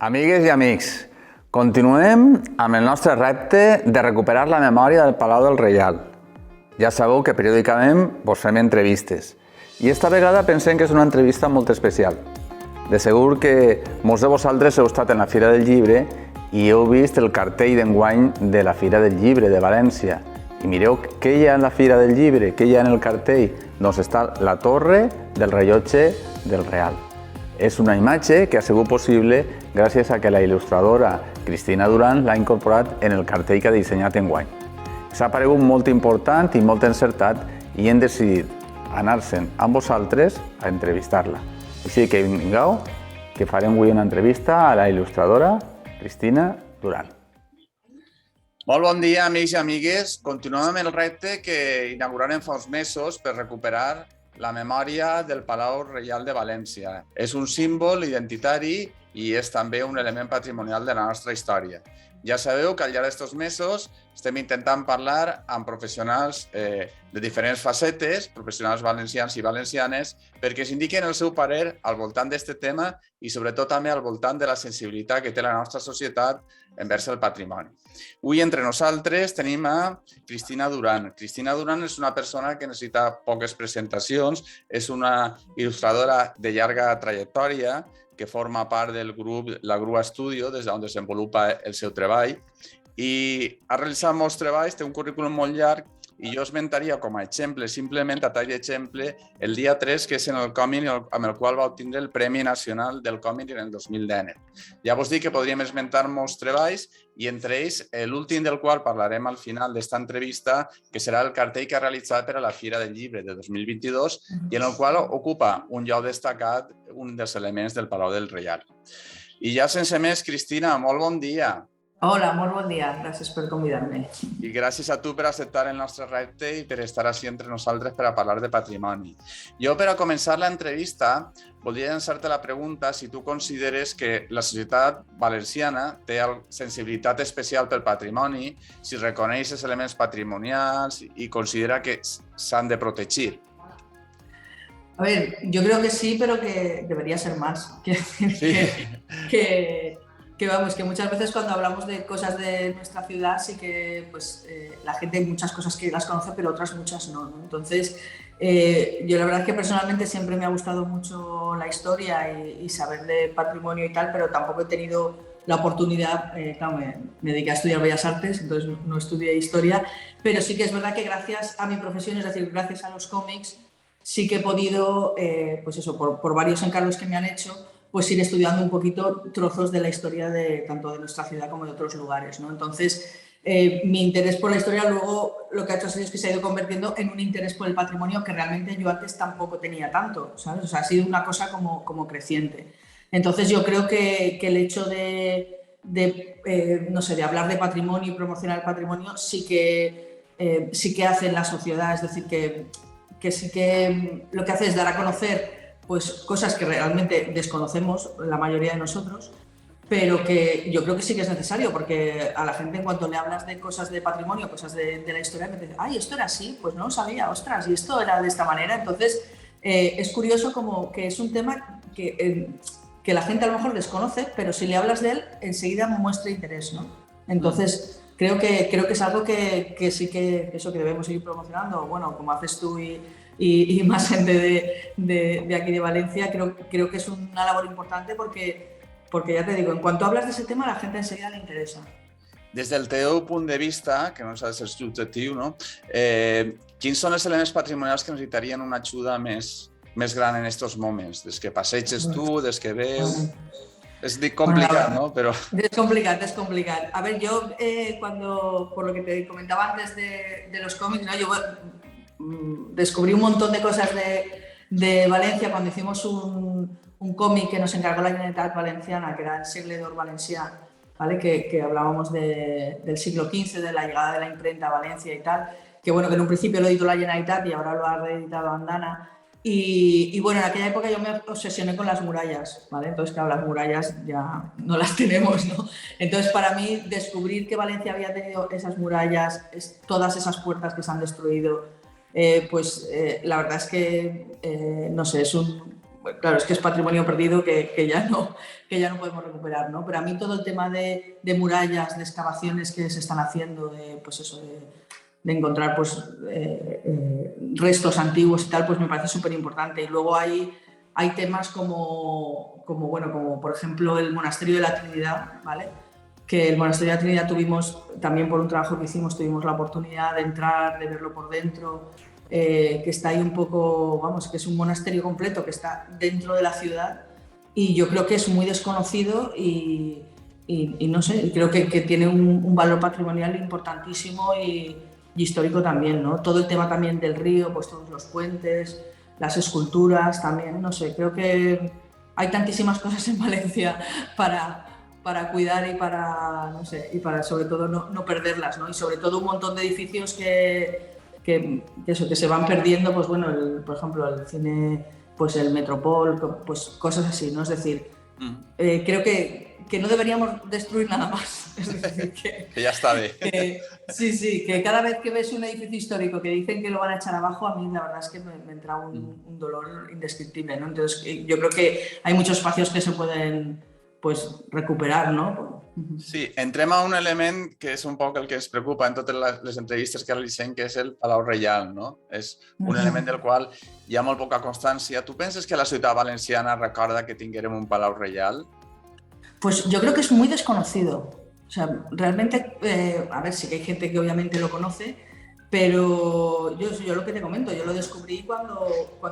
Amigues i amics, continuem amb el nostre repte de recuperar la memòria del Palau del Reial. Ja sabeu que periòdicament vos fem entrevistes i esta vegada pensem que és una entrevista molt especial. De segur que molts de vosaltres heu estat en la Fira del Llibre i heu vist el cartell d'enguany de la Fira del Llibre de València. I mireu què hi ha en la Fira del Llibre, què hi ha en el cartell. Doncs està la torre del rellotge del Real. És una imatge que ha sigut possible gràcies a que la il·lustradora Cristina Duran l'ha incorporat en el cartell que ha dissenyat enguany. S'ha paregut molt important i molt encertat i hem decidit anar-se'n amb vosaltres a entrevistar-la. Així que vingueu, que farem avui una entrevista a la il·lustradora Cristina Duran. Molt bon dia, amics i amigues. Continuem amb el repte que inaugurarem fa uns mesos per recuperar la memòria del Palau Reial de València. És un símbol identitari i és també un element patrimonial de la nostra història. Ja sabeu que al llarg d'aquests mesos estem intentant parlar amb professionals de diferents facetes, professionals valencians i valencianes, perquè s'indiquen el seu parer al voltant d'aquest tema i sobretot també al voltant de la sensibilitat que té la nostra societat envers el patrimoni. Avui entre nosaltres tenim a Cristina Duran. Cristina Duran és una persona que necessita poques presentacions, és una il·lustradora de llarga trajectòria que forma part del grup La Grua Studio, des d'on desenvolupa el seu treball, i ha realitzat molts treballs, té un currículum molt llarg, i jo esmentaria com a exemple, simplement a tall d'exemple, el dia 3, que és en el còmic amb el qual va obtindre el Premi Nacional del Còmic en el 2019. Ja vos dic que podríem esmentar molts treballs i entre ells l'últim del qual parlarem al final d'esta entrevista, que serà el cartell que ha realitzat per a la Fira del Llibre de 2022 i en el qual ocupa un lloc destacat un dels elements del Palau del Reial. I ja sense més, Cristina, molt bon dia. Hola, molt bon dia. Gràcies per convidar-me. I gràcies a tu per acceptar el nostre repte i per estar així entre nosaltres per a parlar de patrimoni. Jo, per a començar l'entrevista, voldria llançar-te la pregunta si tu consideres que la societat valenciana té sensibilitat especial pel patrimoni, si reconeix els elements patrimonials i considera que s'han de protegir. A ver, yo creo que sí, pero que debería ser más. Que muchas veces cuando hablamos de cosas de nuestra ciudad sí que pues, la gente hay muchas cosas que las conoce, pero otras muchas no, ¿no? Entonces, yo la verdad es que personalmente siempre me ha gustado mucho la historia y saber de patrimonio y tal, pero tampoco he tenido la oportunidad, claro, me dediqué a estudiar Bellas Artes, entonces no estudié historia, pero sí que es verdad que gracias a mi profesión, es decir, gracias a los cómics, sí que he podido, pues eso, por varios encargos que me han hecho, pues ir estudiando un poquito trozos de la historia tanto de nuestra ciudad como de otros lugares, ¿no? Entonces, mi interés por la historia luego lo que ha hecho es que se ha ido convirtiendo en un interés por el patrimonio que realmente yo antes tampoco tenía tanto, ¿sabes? O sea, ha sido una cosa como creciente. Entonces, yo creo que el hecho no sé, de hablar de patrimonio y promocionar el patrimonio sí que hace en la sociedad, es decir, que sí que lo que hace es dar a conocer pues cosas que realmente desconocemos la mayoría de nosotros, pero que yo creo que sí que es necesario, porque a la gente en cuanto le hablas de cosas de patrimonio, cosas de la historia, me dice, ay, esto era así, pues no lo sabía, ostras, y esto era de esta manera. Entonces, es curioso como que es un tema que la gente a lo mejor desconoce, pero si le hablas de él, enseguida muestra interés, ¿no? Entonces, creo que es algo que sí que eso que debemos seguir promocionando, bueno, como haces tú y más gente de aquí de Valencia, creo que es una labor importante porque ya te digo, en cuanto hablas de ese tema, a la gente enseguida le interesa. Des del teu punt de vista, que no s'ha de ser subjectiu, no? Quins són els elements patrimonials que necessitarien una ajuda més gran en aquests moments? Des que passeges tu, des que veus... Es complicat, ¿no? Pero... Es complicat. A ver, yo por lo que te comentaba antes de los cómics, ¿no? Yo descubrí un montón de cosas de Valencia cuando hicimos un cómic que nos encargó la Generalitat Valenciana, que era el Segle d'Or Valencià, ¿vale? Que hablábamos del siglo XV, de la llegada de la imprenta a Valencia y tal, que bueno, que en un principio lo editó la Generalitat y ahora lo ha reeditado Andana. Y bueno, en aquella época yo me obsesioné con las murallas, ¿vale? Entonces, claro, las murallas ya no las tenemos, ¿no? Entonces, para mí, descubrir que Valencia había tenido esas murallas, todas esas puertas que se han destruido, la verdad es que, no sé, bueno, claro, es que es patrimonio perdido que ya no podemos recuperar, ¿no? Pero a mí todo el tema de murallas, de excavaciones que se están haciendo, pues eso, de encontrar pues, restos antiguos y tal, pues me parece súper importante. Y luego hay temas como, bueno, por ejemplo el Monasterio de la Trinidad, ¿vale? Que el Monasterio de la Trinidad tuvimos, también por un trabajo que hicimos, tuvimos la oportunidad de entrar, de verlo por dentro, que está ahí un poco, vamos, que es un monasterio completo que está dentro de la ciudad y yo creo que es muy desconocido y no sé, creo que tiene un valor patrimonial importantísimo y histórico también, ¿no? Todo el tema también del río, pues todos los puentes, las esculturas también, no sé, creo que hay tantísimas cosas en Valencia para cuidar y para, no sé, y para sobre todo no perderlas, ¿no? Y sobre todo un montón de edificios que se van perdiendo, pues bueno, por ejemplo, el cine, pues el Metropol, pues cosas así, ¿no? Es decir, creo que no deberíamos destruir nada más. Es decir, que ya está bien. Sí, que cada vez que ves un edificio histórico que dicen que lo van a echar abajo, a mí la verdad es que me entra un dolor indescriptible, ¿no? Entonces, yo creo que hay muchos espacios que se pueden, pues, recuperar, ¿no? Sí, entrem a un element que és un poc el que ens preocupa en totes les entrevistes que realitzem, que és el Palau Reial, no? És un element del qual hi ha molt poca constància. Tu penses que la ciutat valenciana recorda que tinguérem un Palau Reial? Pues yo creo que es muy desconocido. O sea, realmente, a ver, sí que hay gente que obviamente lo conoce, pero yo lo que te comento, yo lo descubrí cuando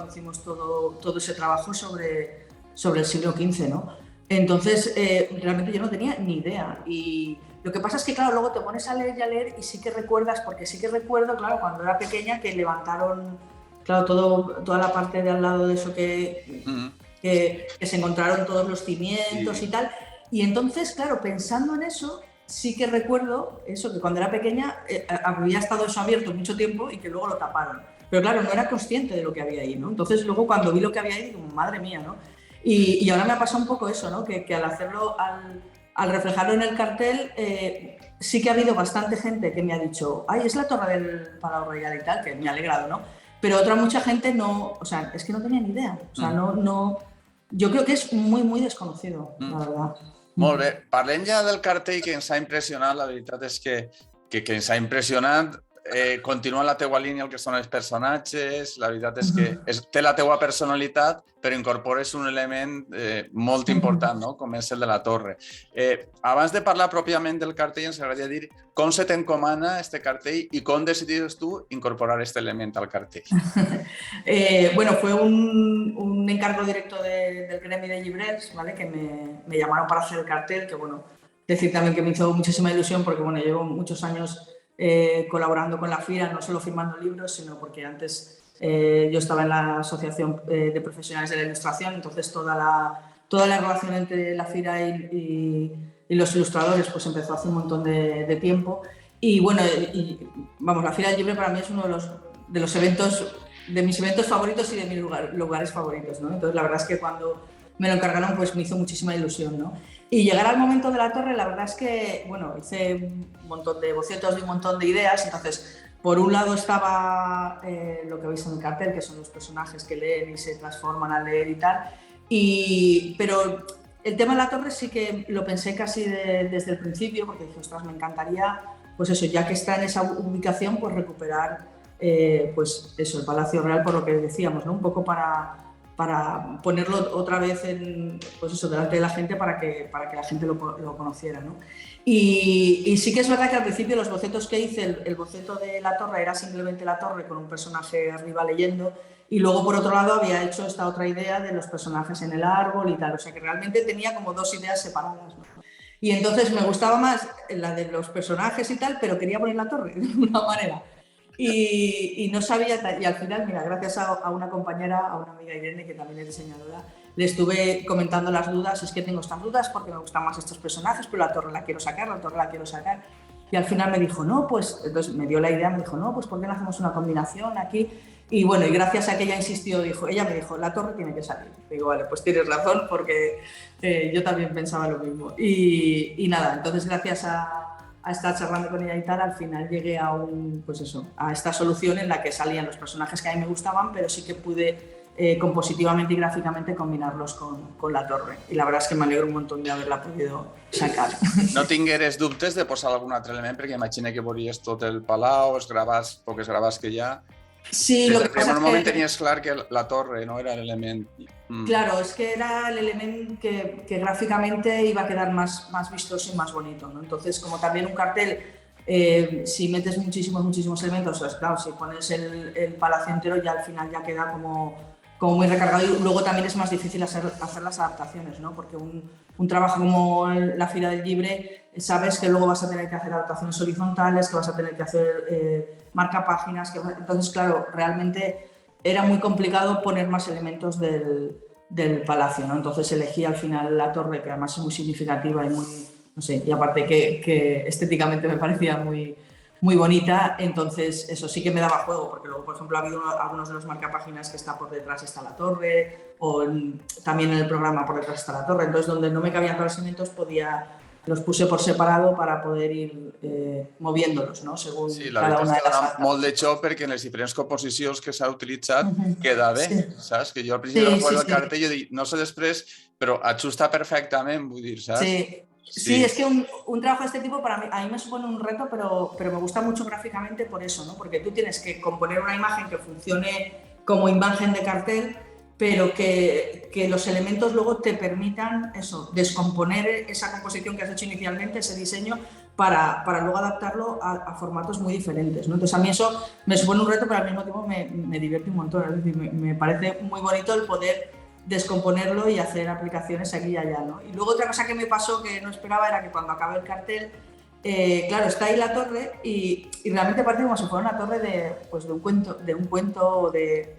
hicimos todo ese trabajo sobre el siglo XV, ¿no? Entonces, realmente yo no tenía ni idea. Y lo que pasa es que, claro, luego te pones a leer y a leer y sí que recuerdas, porque sí que recuerdo, claro, cuando era pequeña que levantaron, claro, toda la parte de al lado de eso que se encontraron todos los cimientos y tal. Y entonces, claro, pensando en eso, sí que recuerdo eso, que cuando era pequeña había estado eso abierto mucho tiempo y que luego lo taparon. Pero claro, no era consciente de lo que había ahí, ¿no? Entonces luego cuando vi lo que había ahí, digo, madre mía, ¿no? Y ahora me ha pasado un poco eso, ¿no? Que al hacerlo, al reflejarlo en el cartel, sí que ha habido bastante gente que me ha dicho, ay, es la torre del Palau Royal y tal, que me ha alegrado, ¿no? Pero otra mucha gente no, o sea, es que no tenía ni idea. O sea, no, yo creo que es muy, muy desconocido, la verdad. Molt bé. Parlem ja del cartell que ens ha impressionat. La veritat és que ens ha impressionat. Continua la teua línia, el que són els personatges. La veritat és que té la teua personalitat, però incorpores un element molt important, no? Com és el de la torre. Abans de parlar pròpiament del cartell, ens agradaria dir com se t'encomana este cartell i com decidires tu incorporar este element al cartell. Bueno, fue un encargo directo del gremio de llibrers, ¿vale? Que me llamaron para hacer el cartel, que bueno, decir también que me hizo muchísima ilusión porque bueno, llevo muchos años colaborando con la FIRA, no solo firmando libros, sino porque antes yo estaba en la Asociación de Profesionales de la Ilustración, entonces toda la relación entre la FIRA y los ilustradores pues empezó hace un montón de tiempo. Y bueno, vamos, la Fira del Libro para mí es uno de los eventos, de mis eventos favoritos y de mis lugares favoritos, ¿no? Entonces la verdad es que cuando me lo encargaron pues me hizo muchísima ilusión, ¿no? Y llegar al momento de la torre, la verdad es que, bueno, hice un montón de bocetos y un montón de ideas, entonces por un lado estaba lo que veis en el cartel, que son los personajes que leen y se transforman al leer y tal, pero el tema de la torre sí que lo pensé casi desde el principio, porque dije, ostras, me encantaría, pues eso, ya que está en esa ubicación, pues recuperar, pues eso, el Palacio Real, por lo que decíamos, ¿no? Un poco para ponerlo otra vez pues eso, delante de la gente para que la gente lo conociera, ¿no? Y sí que es verdad que al principio los bocetos que hice, el boceto de la torre era simplemente la torre con un personaje arriba leyendo, y luego por otro lado había hecho esta otra idea de los personajes en el árbol y tal, o sea que realmente tenía como dos ideas separadas, ¿no? Y entonces me gustaba más la de los personajes y tal, pero quería poner la torre de alguna manera. Y no sabía, y al final, mira, gracias a una compañera, a una amiga Irene, que también es diseñadora, le estuve comentando las dudas, es que tengo estas dudas porque me gustan más estos personajes, pero la torre la quiero sacar. Y al final me dijo, no, pues, entonces me dio la idea, me dijo, no, pues ¿por qué no hacemos una combinación aquí? Y bueno, y gracias a que ella insistió, ella me dijo, la torre tiene que salir. Digo, vale, pues tienes razón, porque yo también pensaba lo mismo. Y nada, entonces gracias a estar charlando con ella y tal, al final llegué a esta solución en la que salían los personajes que a mí me gustaban, pero sí que pude compositivamente y gráficamente combinarlos con la torre. I la veritat és que m'alegro un montón d'haver-la podido sacar. No tingueres dubtes de posar algun altre element, perquè imagina que veuries tot el palau, els pocs gravats que hi ha. Sí, Des lo del que pasa primer es moment que... tenies clar que la torre no era l'element. Claro, es que era el elemento que gráficamente iba a quedar más vistoso y más bonito, ¿no? Entonces, como también un cartel, si metes muchísimos elementos, pues, claro, si pones el palacio entero ya al final ya queda como muy recargado, y luego también es más difícil hacer las adaptaciones, ¿no? Porque un trabajo como la Fira del Llibre, sabes que luego vas a tener que hacer adaptaciones horizontales, que vas a tener que hacer marcapáginas, entonces, claro, realmente era muy complicado poner más elementos del palacio, ¿no? Entonces elegí al final la torre, que además es muy significativa y muy, no sé, y aparte que estéticamente me parecía muy bonita, entonces eso sí que me daba juego, porque luego, por ejemplo, ha habido algunos de los marcapáginas que está por detrás está la torre, o también en el programa por detrás está la torre, entonces donde no me cabían todos los elementos los puse por separado para poder ir moviéndolos, no? Según cada una de las adaptacions. Molt de xoc perquè en les diferents composicions que s'ha utilitzat queda bé, saps? Que jo al principi recordo el cartell i dic, no sé després, però ajusta perfectament, vull dir, saps? Sí, es que un trabajo de este tipo para mí, a mí me supone un reto, pero me gusta mucho gráficamente por eso, ¿no? Porque tú tienes que componer una imagen que funcione como imagen de cartel, pero que los elementos luego te permitan eso, descomponer esa composición que has hecho inicialmente, ese diseño, para luego adaptarlo a formatos muy diferentes, ¿no? Entonces a mí eso me supone un reto, pero al mismo tiempo me divierte un montón, es decir, me parece muy bonito el poder descomponerlo y hacer aplicaciones aquí y allá, ¿no? Y luego otra cosa que me pasó que no esperaba era que cuando acabé el cartel, claro, está ahí la torre y realmente parece como si fuera una torre de un cuento, de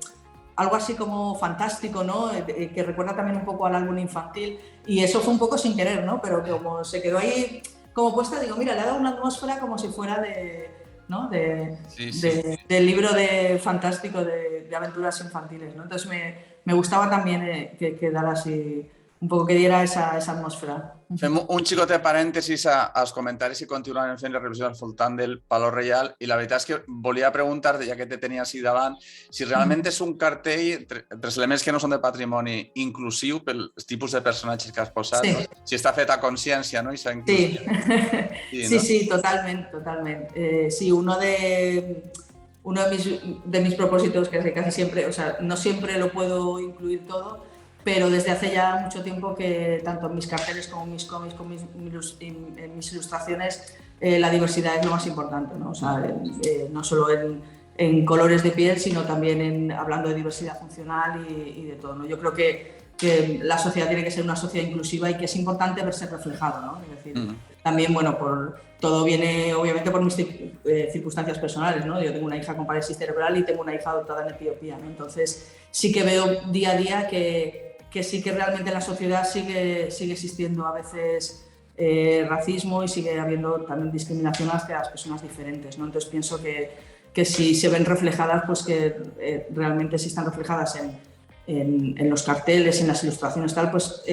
algo así como fantástico, ¿no? Que recuerda también un poco al álbum infantil, y eso fue un poco sin querer, ¿no? Pero como se quedó ahí como puesta, digo, mira, le ha dado una atmósfera como si fuera del libro fantástico de aventuras infantiles, ¿no? Entonces me gustaba también que quedara así, un poco que diera esa atmósfera. Fem un xicot de parèntesis als comentaris que continuen fent la revisió al voltant del Palau Reial, i la veritat és que volia preguntar-te, ja que te tenia així davant, si realment és un cartell, tres elements que no són de patrimoni, inclusiu pel tipus de personatges que has posat, sí. No? Si està fet a consciència, no? Sí, totalmente. Sí, uno de mis propósitos, que casi siempre, o sea, no siempre lo puedo incluir todo, pero desde hace ya mucho tiempo que tanto en mis carteles como en mis cómics, como en mis ilustraciones, la diversidad es lo más importante, ¿no? O sea, no solo en colores de piel, sino también hablando de diversidad funcional y de todo, ¿no? Yo creo que la sociedad tiene que ser una sociedad inclusiva y que es importante verse reflejado, ¿no? Es decir, también, bueno, todo viene obviamente por mis circunstancias personales, ¿no? Yo tengo una hija con parálisis cerebral y tengo una hija adoptada en Etiopía, ¿no? Entonces sí que veo día a día que sí que realmente en la sociedad sigue existiendo a veces racismo y sigue habiendo también discriminación hacia las personas diferentes, ¿no? Entonces pienso que si se ven reflejadas, pues que realmente si están reflejadas en los carteles, en las ilustraciones, tal, pues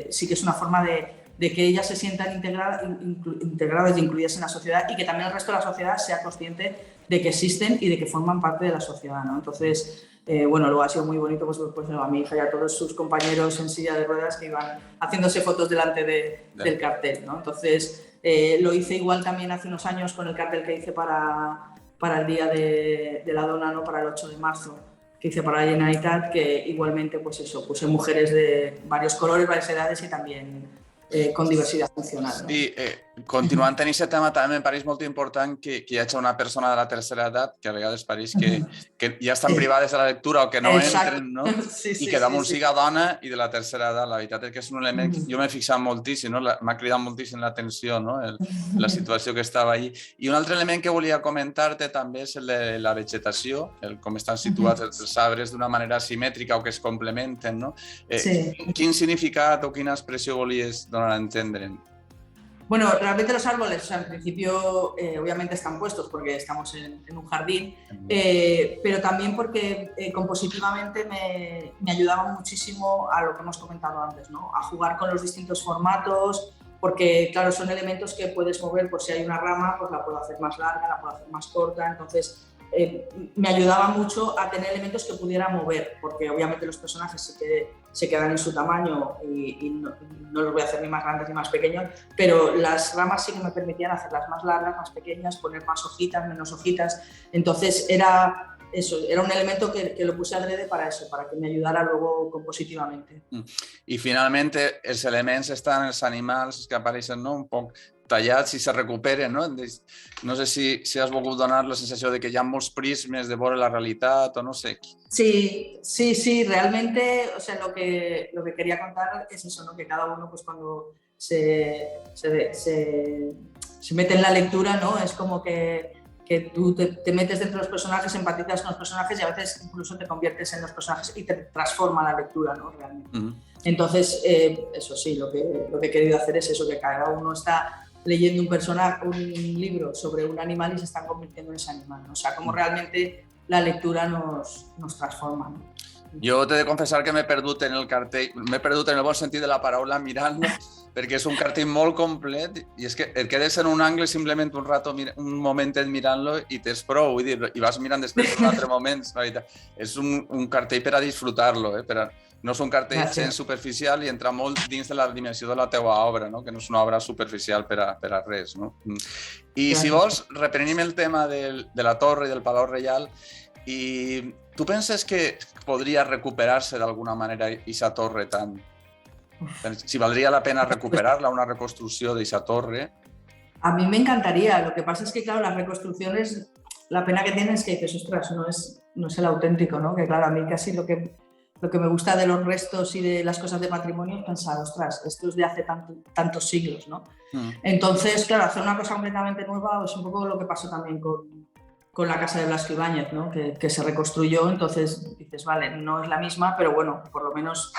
sí que es una forma de que ellas se sientan integradas y incluidas en la sociedad, y que también el resto de la sociedad sea consciente de que existen y de que forman parte de la sociedad, ¿no? Entonces, bueno, luego ha sido muy bonito pues a mi hija y a todos sus compañeros en silla de ruedas que iban haciéndose fotos delante del cartel, ¿no? Entonces, lo hice igual también hace unos años con el cartel que hice para el Día de la Dona, ¿no? Para el 8 de marzo, que hice para la Generalitat, que igualmente, pues eso, puse mujeres de varios colores, varias edades y también con diversidad funcional, ¿no? Sí, continuant en aquest tema, també em pareix molt important que hi hagi una persona de la tercera edat, que a vegades pareix que ja estan privades de la lectura o que no entren, no? I que damunt siga dona i de la tercera edat. La veritat és que és un element que jo m'he fixat moltíssim, no? M'ha cridat moltíssim l'atenció, no? La situació que estava allí. I un altre element que volia comentar-te també és el de la vegetació, com estan situats els arbres d'una manera simètrica o que es complementen, no? Quin significat o quina expressió volies donar a entendre? Bueno, realmente los árboles, o sea, en principio, obviamente están puestos porque estamos en un jardín, pero también porque compositivamente me ayudaban muchísimo a lo que hemos comentado antes, ¿no? A jugar con los distintos formatos, porque, claro, son elementos que puedes mover, por si hay una rama, pues la puedo hacer más larga, la puedo hacer más corta, entonces me ayudaba mucho a tener elementos que pudiera mover, porque obviamente los personajes se quedan en su tamaño y no los voy a hacer ni más grandes ni más pequeños, pero las ramas sí que me permitían hacerlas más largas, más pequeñas, poner más hojitas, menos hojitas. Entonces era un elemento que lo puse adrede para eso, para que me ayudara luego compositivamente. I finalment els elements estan els animals que apareixen, no? Un poc tallats i se recuperen, no? No sé si has volgut donar la sensació de que hi ha molts prismes de veure la realitat o no sé. Sí, realmente, o sea, lo que quería contar es eso, ¿no? Que cada uno, pues cuando se mete en la lectura, ¿no? Es como que tú te metes dentro de los personajes, empatizas con los personajes y a veces incluso te conviertes en los personajes y te transforma la lectura, ¿no? Realmente. Entonces, eso sí, lo que he querido hacer es eso, que cada uno está leyendo un libro sobre un animal y se están convirtiendo en ese animal, ¿no? O sea, cómo realmente la lectura nos transforma, ¿no? Jo t'he de confessar que m'he perdut en el cartell, m'he perdut en el bon sentit de la paraula mirant-lo, perquè és un cartell molt complet i és que et quedes en un angle simplement un momentet mirant-lo i t'és prou, vull dir, i vas mirant després un altre moment, la veritat. És un cartell per a disfrutar-lo, no és un cartell gens superficial i entra molt dins de la dimensió de la teua obra, no? Que no és una obra superficial per a res, no? I si vols, reprenem el tema de la torre i del Palau Reial. I tu penses que podria recuperar-se d'alguna manera aquesta torre tant? Si valdria la pena recuperar-la, una reconstrucció d'aquesta torre. A mí me encantaría. Lo que pasa es que, claro, las reconstrucciones, la pena que tienen es que dices, ostras, no es el auténtico, ¿no? Que claro, a mí casi lo que me gusta de los restos y de las cosas de patrimonio es pensar, ostras, esto es de hace tantos siglos, ¿no? Entonces, claro, hacer una cosa completamente nueva es un poco lo que pasó también con la casa de Blasco Ibáñez, ¿no? Que se reconstruyó, entonces dices, vale, no es la misma, però bueno, por lo menos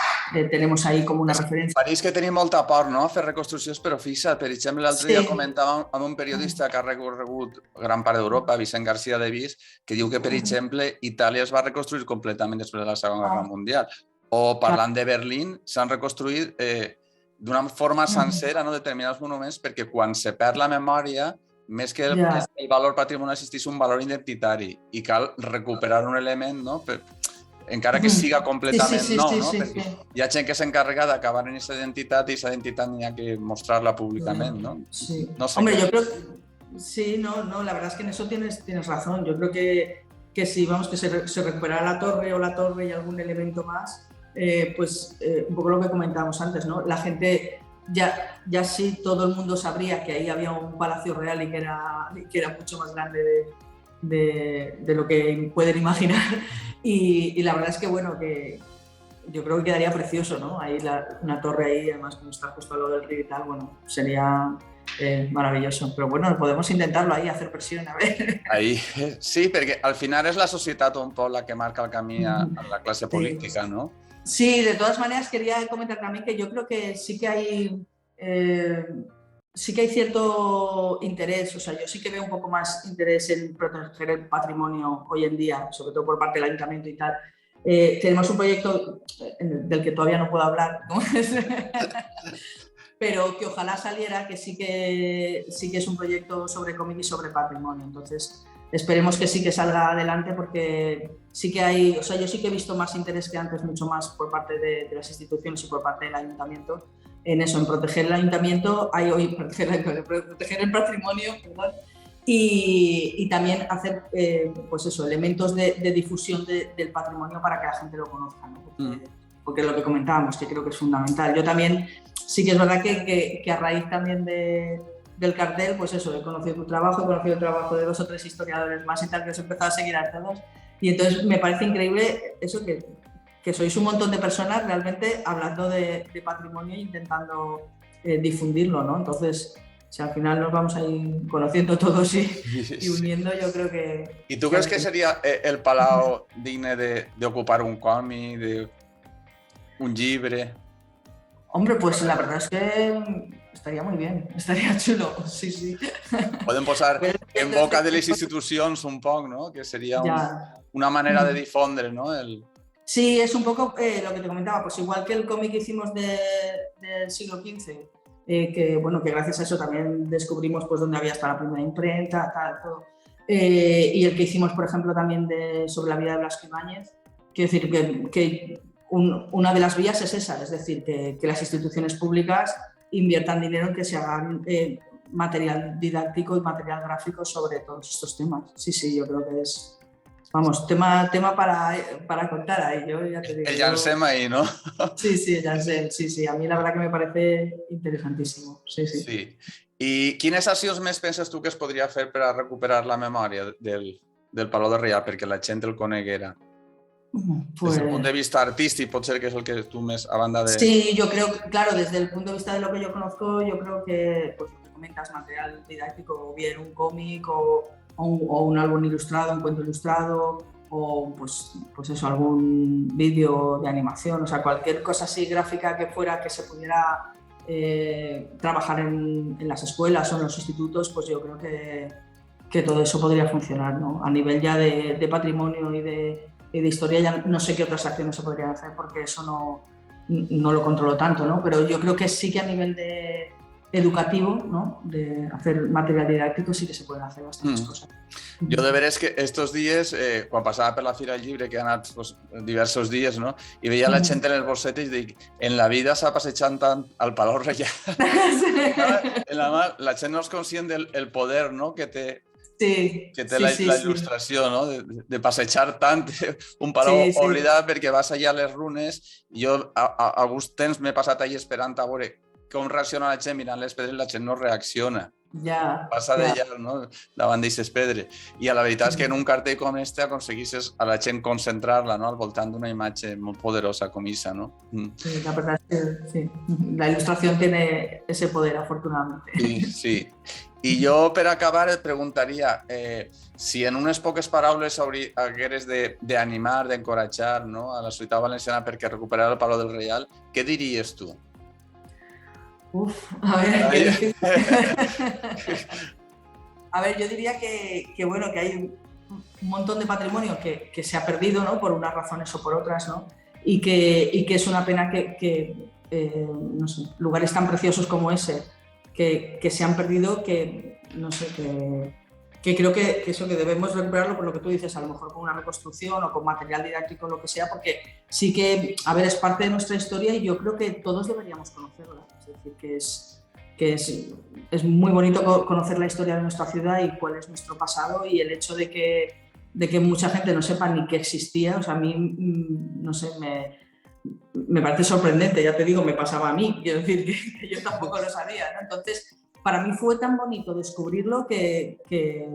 tenemos ahí como una referència. Pareix que tenim molta por, no?, a fer reconstruccions, però fixa't, per exemple, l'altre dia comentàvem amb un periodista que ha recorregut gran part d'Europa, Vicent García de Vis, que diu que, per exemple, Itàlia es va reconstruir completament després de la Segona Guerra Mundial. O parlant de Berlín, s'han reconstruït d'una forma sencera, no?, determinats monuments, perquè quan se perd la memòria, més que el valor patrimonial existeix un valor identitari i cal recuperar un element, no?, encara que siga completament nou, no? Perquè hi ha gent que s'encarrega d'acabar en aquesta identitat i aquesta identitat n'hi ha que mostrar-la públicament, ¿no? Sí. Hombre, yo creo que sí, no, la verdad es que en eso tienes razón. Yo creo que si vamos, que se recuperara la torre y algún elemento más, pues un poco lo que comentábamos antes, ¿no? La gente ya sí, todo el mundo sabría que ahí había un palacio real y que era mucho más grande de lo que pueden imaginar. Y la verdad es que, bueno, que yo creo que quedaría precioso, ¿no? Ahí una torre ahí, además como está justo al lado del río y tal, bueno, sería maravilloso. Pero bueno, podemos intentarlo ahí, hacer presión, a ver. Ahí, sí, perquè al final és la societat un poc la que marca el camí a la classe política, ¿no? Sí, de todas maneras quería comentar también que yo creo que sí que hay cierto interés, o sea, yo sí que veo un poco más interés en proteger el patrimonio hoy en día, sobre todo por parte del ayuntamiento y tal. Tenemos un proyecto del que todavía no puedo hablar, ¿no? Pero que ojalá saliera, que sí que es un proyecto sobre cómic y sobre patrimonio. Entonces, esperemos que sí que salga adelante porque sí que hay, o sea, yo sí que he visto más interés que antes, mucho más por parte de las instituciones y por parte del ayuntamiento en eso, en proteger el ayuntamiento, proteger el patrimonio, perdón, y también hacer pues eso, elementos de difusión del patrimonio para que la gente lo conozca, ¿no? Porque es lo que comentábamos, que creo que es fundamental. Yo también, sí que es verdad que a raíz también del cartel, pues eso, he conocido tu trabajo, he conocido el trabajo de 2 o 3 historiadores más y tal, que os he empezado a seguir a todos, y entonces me parece increíble eso que sois un montón de personas realmente hablando de patrimonio e intentando difundirlo, ¿no? Entonces, si al final nos vamos a ir conociendo todos y uniendo, yo creo que... ¿Y tú crees que sería el Palau digne de ocupar un còmic, un llibre? Hombre, pues la verdad es que estaría muy bien, estaría chulo, sí. Podem posar en boca de les institucions un poc, ¿no? Que sería una manera de difondre, ¿no? Sí, es un poco lo que te comentaba, pues igual que el cómic que hicimos del siglo XV, que bueno, que gracias a eso también descubrimos pues dónde había hasta la primera imprenta, tal, todo. y el que hicimos, por ejemplo, también sobre la vida de Blasco Ibáñez. Quiero decir que una de las vías es esa, es decir, que las instituciones públicas inviertan dinero en que se hagan material didáctico y material gráfico sobre todos estos temas. Sí, yo creo que es, vamos, tema para contar ahí. Yo ya te digo. El llancem ahí, ¿no? Sí, el llancem, sí. A mí la verdad que me parece interesantísimo. Sí. I quines accions més penses tu que es podria fer per a recuperar la memòria del Palau del Reial perquè la gent el coneguera? Pues... Desde el punto de vista artístico, puede ser que es el que tú a banda de... Sí, yo creo que, claro, desde el punto de vista de lo que yo conozco, yo creo que, pues lo que comentas, material didáctico, o bien un cómic o un álbum ilustrado, un cuento ilustrado, o pues eso, algún vídeo de animación, o sea, cualquier cosa así gráfica que fuera que se pudiera trabajar en las escuelas o en los institutos, pues yo creo que todo eso podría funcionar, ¿no? A nivel ya de patrimonio y de historia, ya no sé qué otras acciones se podrían hacer porque eso no lo controlo tanto, ¿no? Pero yo creo que sí que a nivel de educativo, ¿no? De hacer material didáctico, sí que se pueden hacer bastantes cosas. Jo de veres que estos dies, quan passava per la Fira del Llibre, que he anat diversos dies, no? I veia la gent en els bossetes i dic, en la vida s'ha passejant tant al Palau Reial. La gent no és conscient del poder, no? que té la il·lustració, no? de passejar tant un palau oblidat perquè vas allà a les runes. Jo alguns temps m'he passat allà esperant a veure com reacciona la gent mirant les pedres i la gent no reacciona. Passa d'allà, no? Davant d'aquestes pedres. I la veritat és que en un cartell com este aconseguissis a la gent concentrar-la, no? Al voltant d'una imatge molt poderosa com esa, ¿no? Sí, la verdad es que sí. La ilustración tiene ese poder, afortunadamente. Sí. I jo, per acabar, et preguntaria si en unes poques paraules hagueres d'animar, d'encoratjar, no? A la societat valenciana perquè recuperar el Palau del Reial, què diries tu? A ver, qué difícil. A ver, yo diría que hay un montón de patrimonio que se ha perdido, ¿no? Por unas razones o por otras, ¿no? Y que es una pena que no sé, lugares tan preciosos como ese que se han perdido, que no sé, que creo que debemos recuperarlo por lo que tú dices, a lo mejor con una reconstrucción o con material didáctico, lo que sea, porque sí que, a ver, es parte de nuestra historia y yo creo que todos deberíamos conocerla. Es decir, es muy bonito conocer la historia de nuestra ciudad y cuál es nuestro pasado, y el hecho de que mucha gente no sepa ni que existía, o sea, a mí, no sé, me parece sorprendente, ya te digo, me pasaba a mí, quiero decir que yo tampoco lo sabía, ¿no? Entonces, para mí fue tan bonito descubrirlo que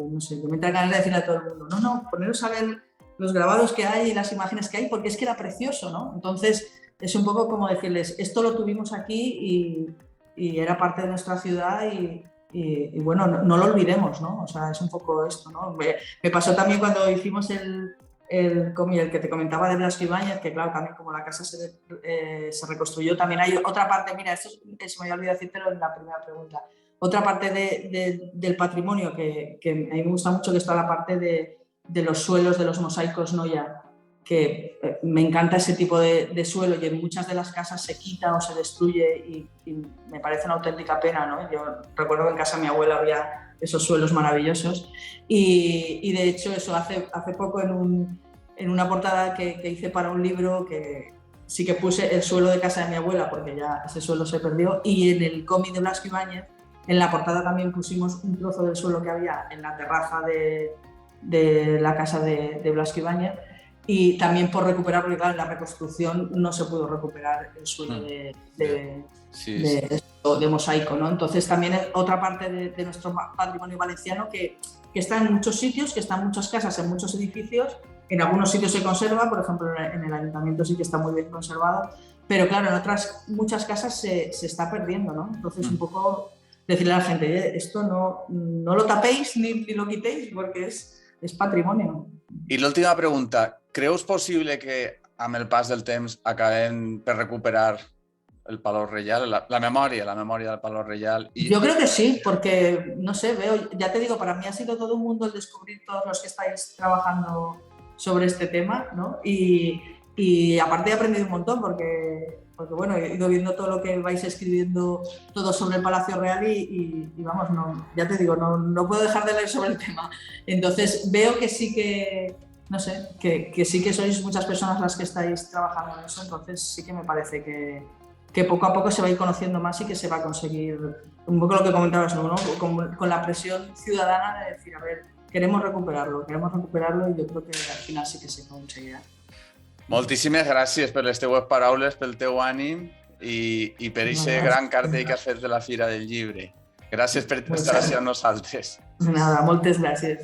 no sé, que me entra ganas de decirle a todo el mundo, no, poneros a ver los grabados que hay y las imágenes que hay, porque es que era precioso, ¿no? Entonces, es un poco como decirles, esto lo tuvimos aquí y era parte de nuestra ciudad y bueno, no lo olvidemos, ¿no? O sea, es un poco esto, ¿no? Me pasó también cuando hicimos el que te comentaba de Blasco Ibáñez, que claro, también como la casa se reconstruyó, también hay otra parte, mira, esto se me había olvidado decírtelo en la primera pregunta, otra parte del patrimonio que a mí me gusta mucho, que está la parte de los suelos, de los mosaicos Noya, que me encanta ese tipo de suelo, y en muchas de las casas se quita o se destruye y me parece una auténtica pena, ¿no? Yo recuerdo que en casa de mi abuela había esos suelos maravillosos y de hecho eso hace poco en una portada que hice para un libro, que sí que puse el suelo de casa de mi abuela porque ya ese suelo se perdió, y en el cómic de Blasco Ibáñez en la portada también pusimos un trozo del suelo que había en la terraza de la casa de Blasco Ibáñez. Y también por recuperar, porque claro, en la reconstrucción no se pudo recuperar el suelo de mosaico, ¿no? Entonces también es otra parte de nuestro patrimonio valenciano que está en muchos sitios, que está en muchas casas, en muchos edificios. En algunos sitios se conserva, por ejemplo en el ayuntamiento sí que está muy bien conservado, pero claro, en otras muchas casas se está perdiendo, ¿no? Entonces un poco decirle a la gente, esto no lo tapéis ni lo quitéis porque es patrimonio. I l'última pregunta, creus possible que amb el pas del temps acabem per recuperar el Palau Reial, la memòria del Palau Reial? Yo creo que sí, porque, no sé, ya te digo, para mí ha sido todo un mundo el descubrir todos los que estáis trabajando sobre este tema, ¿no? Y Y aparte he aprendido un montón porque bueno, he ido viendo todo lo que vais escribiendo todo sobre el Palacio Real y vamos, no, ya te digo, no puedo dejar de leer sobre el tema. Entonces veo que sí que, no sé, que sí que sois muchas personas las que estáis trabajando en eso, entonces sí que me parece que poco a poco se va a ir conociendo más y que se va a conseguir un poco lo que comentabas, ¿no? Con la presión ciudadana de decir, a ver, queremos recuperarlo y yo creo que al final sí que se conseguirá. Moltíssimes gràcies per les teues paraules, pel teu ànim i per aquest gran cartell que has fet de la Fira del Llibre. Gràcies per estar així amb nosaltres. Nada, moltes gràcies.